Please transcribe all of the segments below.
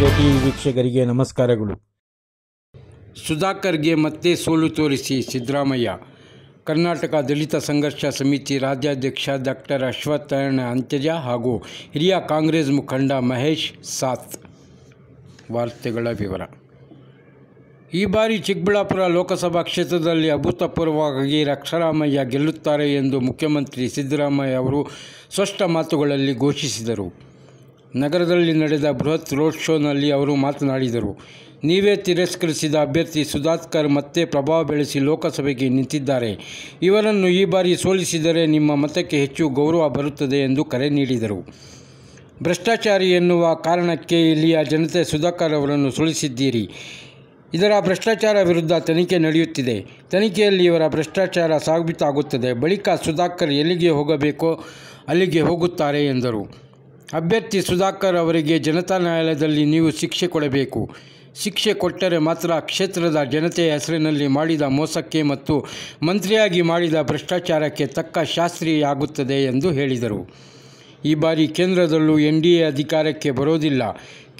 TV ವೀಕ್ಷಕರಿಗೆ ನಮಸ್ಕಾರಗಳು. ಸುಧಾಕರ್ಗೆ ಮತ್ತೆ ಸೋಲು ತೋರಿಸಿ ಸಿದ್ದರಾಮಯ್ಯ. ಕರ್ನಾಟಕ ದಲಿತ ಸಂಘರ್ಷ ಸಮಿತಿ ರಾಜ್ಯಾಧ್ಯಕ್ಷ ಡಾಕ್ಟರ್ ಅಶ್ವತ್ಥನಾರಾಯಣ ಅಂತ್ಯಜ ಹಾಗೂ ಹಿರಿಯ ಕಾಂಗ್ರೆಸ್ ಮುಖಂಡ ಮಹೇಶ್ ಸಾತ್. ವಾರ್ತೆಗಳ ವಿವರ. ಈ ಬಾರಿ ಚಿಕ್ಕಬಳ್ಳಾಪುರ ಲೋಕಸಭಾ ಕ್ಷೇತ್ರದಲ್ಲಿ ಅಭೂತಪೂರ್ವವಾಗಿ ರಕ್ಷಾರಾಮಯ್ಯ ಗೆಲ್ಲುತ್ತಾರೆ ಎಂದು ಮುಖ್ಯಮಂತ್ರಿ ಸಿದ್ದರಾಮಯ್ಯ ಅವರು ಸ್ಪಷ್ಟ ಮಾತುಗಳಲ್ಲಿ ಘೋಷಿಸಿದರು. ನಗರದಲ್ಲಿ ನಡೆದ ಬೃಹತ್ ರೋಡ್ ಶೋನಲ್ಲಿ ಅವರು ಮಾತನಾಡಿದರು. ನೀವೇ ತಿರಸ್ಕರಿಸಿದ ಅಭ್ಯರ್ಥಿ ಸುಧಾಕರ್ ಮತ್ತೆ ಪ್ರಭಾವ ಬೆಳೆಸಿ ಲೋಕಸಭೆಗೆ ನಿಂತಿದ್ದಾರೆ. ಇವರನ್ನು ಈ ಬಾರಿ ಸೋಲಿಸಿದರೆ ನಿಮ್ಮ ಮತಕ್ಕೆ ಹೆಚ್ಚು ಗೌರವ ಬರುತ್ತದೆ ಎಂದು ಕರೆ ನೀಡಿದರು. ಭ್ರಷ್ಟಾಚಾರಿ ಎನ್ನುವ ಕಾರಣಕ್ಕೆ ಇಲ್ಲಿಯ ಜನತೆ ಸುಧಾಕರ್ ಅವರನ್ನು ಸೋಲಿಸಿದ್ದೀರಿ. ಇದರ ಭ್ರಷ್ಟಾಚಾರ ವಿರುದ್ಧ ತನಿಖೆ ನಡೆಯುತ್ತಿದೆ. ತನಿಖೆಯಲ್ಲಿ ಇವರ ಭ್ರಷ್ಟಾಚಾರ ಸಾಬೀತಾಗುತ್ತದೆ. ಬಳಿಕ ಸುಧಾಕರ್ ಎಲ್ಲಿಗೆ ಹೋಗಬೇಕೋ ಅಲ್ಲಿಗೆ ಹೋಗುತ್ತಾರೆ ಎಂದರು. ಅಭ್ಯರ್ಥಿ ಸುಧಾಕರ್ ಅವರಿಗೆ ಜನತಾ ನ್ಯಾಯಾಲಯದಲ್ಲಿ ನೀವು ಶಿಕ್ಷೆ ಕೊಡಬೇಕು. ಶಿಕ್ಷೆ ಕೊಟ್ಟರೆ ಮಾತ್ರ ಕ್ಷೇತ್ರದ ಜನತೆಯ ಹೆಸರಿನಲ್ಲಿ ಮಾಡಿದ ಮೋಸಕ್ಕೆ ಮತ್ತು ಮಂತ್ರಿಯಾಗಿ ಮಾಡಿದ ಭ್ರಷ್ಟಾಚಾರಕ್ಕೆ ತಕ್ಕ ಶಾಸ್ತಿಯಾಗುತ್ತದೆ ಎಂದು ಹೇಳಿದರು. ಈ ಬಾರಿ ಕೇಂದ್ರದಲ್ಲೂ NDA ಅಧಿಕಾರಕ್ಕೆ ಬರೋದಿಲ್ಲ.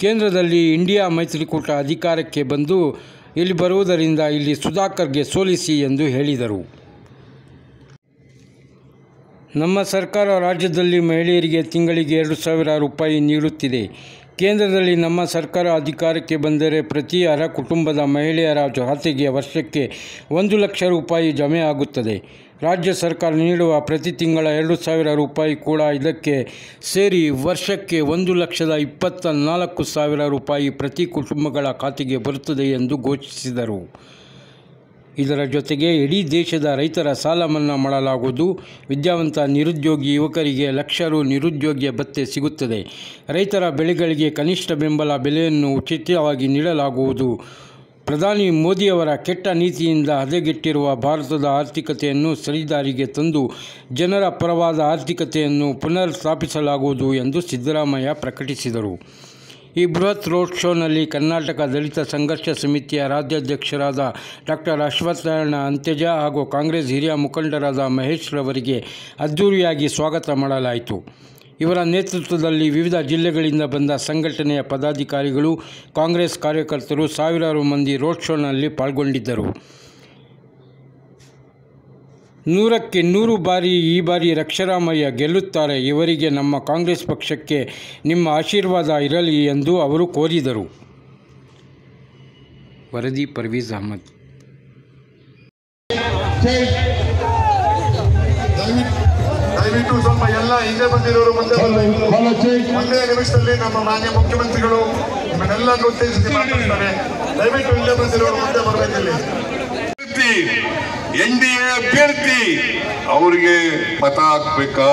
ಕೇಂದ್ರದಲ್ಲಿ ಇಂಡಿಯಾ ಮೈತ್ರಿಕೂಟ ಅಧಿಕಾರಕ್ಕೆ ಬಂದು ಇಲ್ಲಿ ಬರುವುದರಿಂದ ಇಲ್ಲಿ ಸುಧಾಕರ್ಗೆ ಸೋಲಿಸಿ ಎಂದು ಹೇಳಿದರು. ನಮ್ಮ ಸರ್ಕಾರ ರಾಜ್ಯದಲ್ಲಿ ಮಹಿಳೆಯರಿಗೆ ತಿಂಗಳಿಗೆ 2,000 ರೂಪಾಯಿ ನೀಡುತ್ತಿದೆ. ಕೇಂದ್ರದಲ್ಲಿ ನಮ್ಮ ಸರ್ಕಾರ ಅಧಿಕಾರಕ್ಕೆ ಬಂದರೆ ಪ್ರತಿ ಅರ್ಹ ಕುಟುಂಬದ ಮಹಿಳೆಯರ ಖಾತೆಗೆ ವರ್ಷಕ್ಕೆ 1 ಲಕ್ಷ ರೂಪಾಯಿ ಜಮೆ ಆಗುತ್ತದೆ. ರಾಜ್ಯ ಸರ್ಕಾರ ನೀಡುವ ಪ್ರತಿ ತಿಂಗಳ 2,000 ರೂಪಾಯಿ ಕೂಡ ಇದಕ್ಕೆ ಸೇರಿ ವರ್ಷಕ್ಕೆ 1,24,000 ರೂಪಾಯಿ ಪ್ರತಿ ಕುಟುಂಬಗಳ ಖಾತೆಗೆ ಬರುತ್ತದೆ ಎಂದು ಘೋಷಿಸಿದರು. ಇದರ ಜೊತೆಗೆ ಇಡೀ ದೇಶದ ರೈತರ ಸಾಲ ಮನ್ನಾ ಮಾಡಲಾಗುವುದು. ವಿದ್ಯಾವಂತ ನಿರುದ್ಯೋಗಿ ಯುವಕರಿಗೆ ಲಕ್ಷ ರು ನಿರುದ್ಯೋಗ ಭತ್ಯೆ ಸಿಗುತ್ತದೆ. ರೈತರ ಬೆಳೆಗಳಿಗೆ ಕನಿಷ್ಠ ಬೆಂಬಲ ಬೆಲೆಯನ್ನು ಉಚಿತವಾಗಿ ನೀಡಲಾಗುವುದು. ಪ್ರಧಾನಿ ಮೋದಿಯವರ ಕೆಟ್ಟ ನೀತಿಯಿಂದ ಹದಗೆಟ್ಟಿರುವ ಭಾರತದ ಆರ್ಥಿಕತೆಯನ್ನು ಸರಿದಾರಿಗೆ ತಂದು ಜನರ ಪರವಾದ ಆರ್ಥಿಕತೆಯನ್ನು ಪುನರ್ ಸ್ಥಾಪಿಸಲಾಗುವುದು ಎಂದು ಸಿದ್ದರಾಮಯ್ಯ ಪ್ರಕಟಿಸಿದರು. ಈ ಬೃಹತ್ ರೋಡ್ ಶೋನಲ್ಲಿ ಕರ್ನಾಟಕ ದಲಿತ ಸಂಘರ್ಷ ಸಮಿತಿಯ ರಾಜ್ಯಾಧ್ಯಕ್ಷರಾದ ಡಾಕ್ಟರ್ ಅಶ್ವತ್ಥನಾರಾಯಣ ಅಂತ್ಯಜ ಹಾಗೂ ಕಾಂಗ್ರೆಸ್ ಹಿರಿಯ ಮುಖಂಡರಾದ ಮಹೇಶ್ ರವರಿಗೆ ಅದ್ಧೂರಿಯಾಗಿ ಸ್ವಾಗತ ಮಾಡಲಾಯಿತು. ಇವರ ನೇತೃತ್ವದಲ್ಲಿ ವಿವಿಧ ಜಿಲ್ಲೆಗಳಿಂದ ಬಂದ ಸಂಘಟನೆಯ ಪದಾಧಿಕಾರಿಗಳು, ಕಾಂಗ್ರೆಸ್ ಕಾರ್ಯಕರ್ತರು ಸಾವಿರಾರು ಮಂದಿ ರೋಡ್ ಶೋನಲ್ಲಿ ಪಾಲ್ಗೊಂಡಿದ್ದರು. 100ಕ್ಕೆ 100 ಬಾರಿ ಈ ಬಾರಿ ರಕ್ಷಾರಾಮಯ್ಯ ಗೆಲ್ಲುತ್ತಾರೆ. ಇವರಿಗೆ ನಮ್ಮ ಕಾಂಗ್ರೆಸ್ ಪಕ್ಷಕ್ಕೆ ನಿಮ್ಮ ಆಶೀರ್ವಾದ ಇರಲಿ ಎಂದು ಅವರು ಕೋರಿದರು. ವರದಿ ಪರ್ವೀಜ್ ಅಹಮದ್. ದಯವಿಟ್ಟು ಸ್ವಲ್ಪ ಎಲ್ಲ ಹಿಂದೆ ಬಂದಿರೋರು ಮುಂದೆ ಒಂದೇ ನಿಮಿಷದಲ್ಲಿ ನಮ್ಮ ಮಾನ್ಯ ಮುಖ್ಯಮಂತ್ರಿಗಳು ನಿಮ್ಮನ್ನೆಲ್ಲರೂ ಉದ್ದೇಶಿಸಿ ಮಾತಾಡ್ತಾರೆ. ದಯವಿಟ್ಟು ಹಿಂದೆ ಬಂದಿರೋರು ಮುಂದೆ ಬರಬೇಕಿಲ್ಲ. NDA ಅಭ್ಯರ್ಥಿ ಅವರಿಗೆ ಮತ ಹಾಕ್ಬೇಕಾ?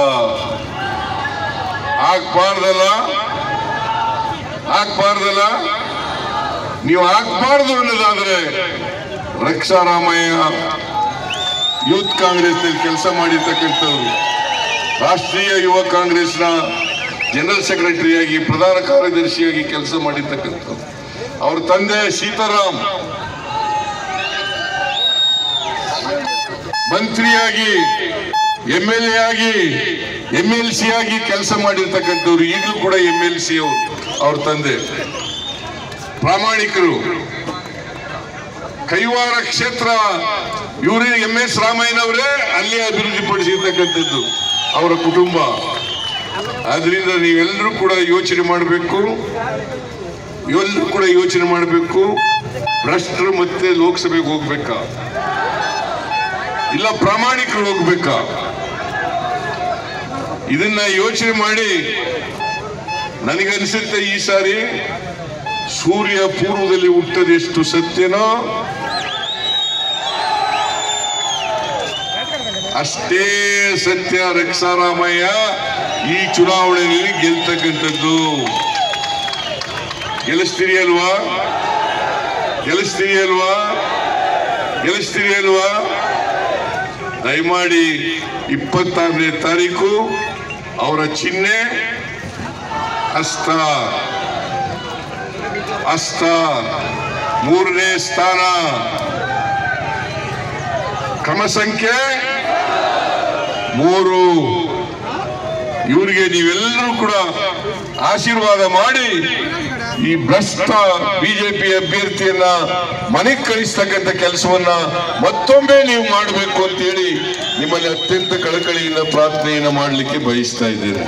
ಹಾಕ್ಬಾರ್ದಲ್ಲ. ನೀವು ಹಾಕ್ಬಾರ್ದು ಅನ್ನೋದಾದ್ರೆ ರಕ್ಷಾರಾಮಯ್ಯ ಯೂತ್ ಕಾಂಗ್ರೆಸ್ನಲ್ಲಿ ಕೆಲಸ ಮಾಡಿರ್ತಕ್ಕಂಥವ್ರು, ರಾಷ್ಟ್ರೀಯ ಯುವ ಕಾಂಗ್ರೆಸ್ನ ಜನರಲ್ ಸೆಕ್ರೆಟರಿಯಾಗಿ ಪ್ರಧಾನ ಕಾರ್ಯದರ್ಶಿಯಾಗಿ ಕೆಲಸ ಮಾಡಿರ್ತಕ್ಕಂಥವ್ರು, ಅವ್ರ ತಂದೆ ಸೀತಾರಾಮ್ ಮಂತ್ರಿಯಾಗಿ MLA ಆಗಿ MLC ಆಗಿ ಕೆಲಸ ಮಾಡಿರ್ತಕ್ಕಂಥವ್ರು, ಈಗಲೂ ಕೂಡ MLC ಅವ್ರ ತಂದೆ ಪ್ರಾಮಾಣಿಕರು. ಕೈವಾರ ಕ್ಷೇತ್ರ ಇವರು MS ರಾಮಯ್ಯನವರೇ ಅಲ್ಲಿ ಅಭಿವೃದ್ಧಿಪಡಿಸಿರ್ತಕ್ಕಂಥದ್ದು ಅವರ ಕುಟುಂಬ. ಆದ್ರಿಂದ ನೀವೆಲ್ಲರೂ ಕೂಡ ಯೋಚನೆ ಮಾಡಬೇಕು. ಭ್ರಷ್ಟರು ಮತ್ತೆ ಲೋಕಸಭೆಗೆ ಹೋಗ್ಬೇಕಾ ಇಲ್ಲ ಪ್ರಾಮಾಣಿಕರು ಹೋಗ್ಬೇಕಾ? ಇದನ್ನ ಯೋಚನೆ ಮಾಡಿ. ನನಗನ್ಸುತ್ತೆ ಈ ಸಾರಿ ಸೂರ್ಯ ಪೂರ್ವದಲ್ಲಿ ಹುಟ್ಟದೆಷ್ಟು ಸತ್ಯನೋ ಅಷ್ಟೇ ಸತ್ಯ ರಕ್ಷಾರಾಮಯ್ಯ ಈ ಚುನಾವಣೆಯಲ್ಲಿ ಗೆಲ್ತಕ್ಕಂಥದ್ದು. ಗೆಲ್ಲಿಸ್ತೀರಿ ಅಲ್ವಾ? ದಯಮಾಡಿ 26ನೇ ತಾರೀಕು ಅವರ ಚಿಹ್ನೆ ಹಸ್ತ, 3ನೇ ಸ್ಥಾನ, ಕ್ರಮ ಸಂಖ್ಯೆ 3. ಇವರಿಗೆ ನೀವೆಲ್ಲರೂ ಕೂಡ ಆಶೀರ್ವಾದ ಮಾಡಿ ಈ ಭ್ರಷ್ಟ ಬಿಜೆಪಿ ಅಭ್ಯರ್ಥಿಯನ್ನ ಮನೆಗೆ ಕಳಿಸ್ತಕ್ಕಂಥ ಕೆಲಸವನ್ನ ಮತ್ತೊಮ್ಮೆ ನೀವು ಮಾಡಬೇಕು ಅಂತ ಹೇಳಿ ನಿಮ್ಮಲ್ಲಿ ಅತ್ಯಂತ ಕಳಕಳಿಯಿಂದ ಪ್ರಾರ್ಥನೆಯನ್ನ ಮಾಡಲಿಕ್ಕೆ ಬಯಸ್ತಾ ಇದ್ದೇನೆ.